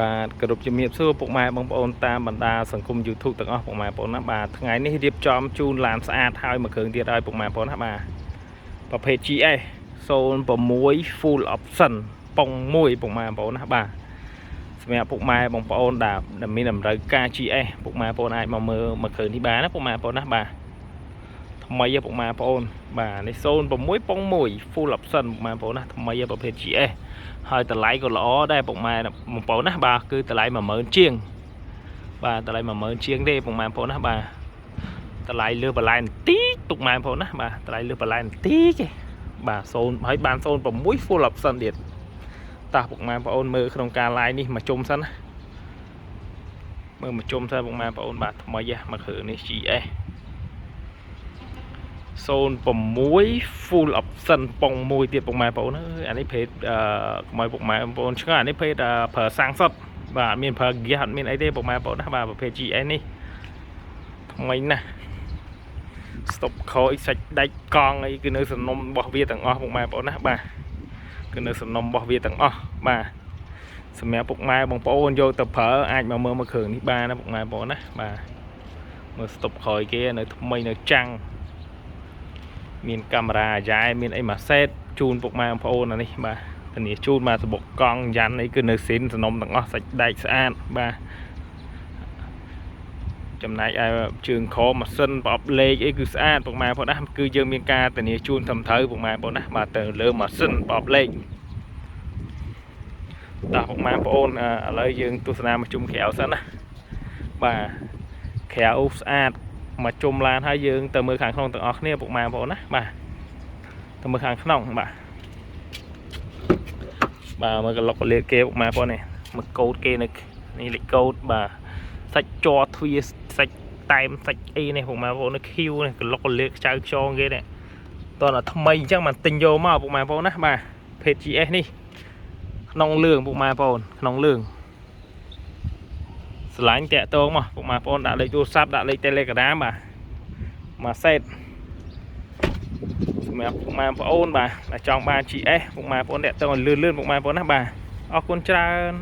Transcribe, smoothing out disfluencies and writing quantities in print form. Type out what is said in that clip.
បាទគោរពជំរាបសួរពុកម៉ែបងប្អូនតាមបណ្ដាសង្គម YouTube ទាំងអស់ពុកម៉ែបងប្អូនណាបាទថ្ងៃនេះរៀបចំជូនឡានស្អាតហើយមួយគ្រឿងទៀតហើយពុកម៉ែបងប្អូនណាបាទប្រភេទ GS 06 Full Option ប៉ុង1ពុកម៉ែបងប្អូនណាបាទសម្រាប់ពុកម៉ែបងប្អូនដែលមានតម្រូវការ GS ពុកម៉ែបងប្អូនអាចមកមើលមួយគ្រឿងនេះបានណាពុកម៉ែបងប្អូនណាបាទថ្មីពុកម៉ែបងប្អូនបាទនេះ06ប៉ុង1 Full Option ពុកម៉ែបងប្អូនណាថ្មីប្រភេទ GS ហើយតម្លៃក៏ល្អដែរពុកម៉ែបងប្អូនណាបាទគឺតម្លៃ 10000 ជាងបាទតម្លៃ 10000 ជាងទេពុកម៉ែបងប្អូនណាបាទតម្លៃលើបន្លែបន្តិចពុកម៉ែបងប្អូនណាបាទតម្លៃលើបន្លែបន្តិចទេបាទ0ហើយបាន06 Full Option ទៀតតោះពុកម៉ែបងប្អូនមើលក្នុងការ live នេះមកជុំសិនណាមើលមកជុំសិនពុកម៉ែបងប្អូនបាទថ្មីមកគ្រឿងនេះ GS 06 Full Option ប៉ុង1ទៀតពុកម៉ែបងប្អូនអើយអានេះភេទកុំឲ្យពុកម៉ែបងប្អូនឆ្ងល់អានេះភេទប្រើសាំងសុតបាទអត់មានប្រើហ្គាសអត់មានអីទេពុកម៉ែបងប្អូនណាបាទប្រភេទ GS នេះថ្មីណាស់ស្តុបខូចសាច់ដាច់កង់អីគឺនៅសំណុំរបស់វាទាំងអស់ពុកម៉ែបងប្អូនណាបាទគឺនៅសំណុំរបស់វាទាំងអស់បាទសម្រាប់ពុកម៉ែបងប្អូនយកទៅប្រើអាចមកមើលមួយគ្រឿងនេះបានណាពុកម៉ែបងប្អូនណាបាទមើលស្តុបខូចគេនៅថ្មីនៅចាំងមានកាមេរ៉ាអាយ៉ែមានអីមួយសេតជូនពុកម៉ែបងប្អូនអានេះបាទធានាជូនមកសបុកកង់យ៉ាន់អីគឺនៅស៊ីនសំណុំទាំងអស់សាច់ដែកស្អាតបាទចំណែកឯជើងខម៉ាស៊ីនប្រអប់លេខអីគឺស្អាតពុកម៉ែបងប្អូនណាគឺយើងមានការធានាជូនត្រឹមត្រូវពុកម៉ែបងប្អូនណាបាទទៅលើម៉ាស៊ីនប្រអប់លេខតោះពុកម៉ែបងប្អូនឥឡូវយើងទស្សនាមកជុំក្រៅសិនណាបាទក្រៅស្អាតមកជុំឡានហើយយើងទៅមើលខាងក្នុងទាំងអស់គ្នាពុកម៉ែបងប្អូនណាបាទទៅមើលខាងក្នុងបាទមើលកន្លុកកលៀតគេពុកម៉ែបងប្អូននេះមើលកូដគេនៅនេះលេខកូដបាទសាច់ជ័រទ្វាសាច់តែមសាច់អីនេះពុកម៉ែបងប្អូននេះ Q នេះកន្លុកកលៀតខ្ចៅខ្យងគេនេះតោះតែថ្មីអញ្ចឹងមិនទិញយកមកពុកម៉ែបងប្អូនណាបាទភេទ GS នេះក្នុងលឿងពុកម៉ែបងប្អូនក្នុងលឿងស្រឡាញ់តាក់ទងមកពុកម៉ែបងប្អូនដាក់លេខទូរស័ព្ទដាក់លេខ Telegram បាទមកសេតសម្រាប់ពុកម៉ែបងប្អូនបាទចង់បាន GS ពុកម៉ែបងប្អូនតាក់ទងឲ្យលឿនពុកម៉ែបងប្អូនណាបាទអរគុណច្រើន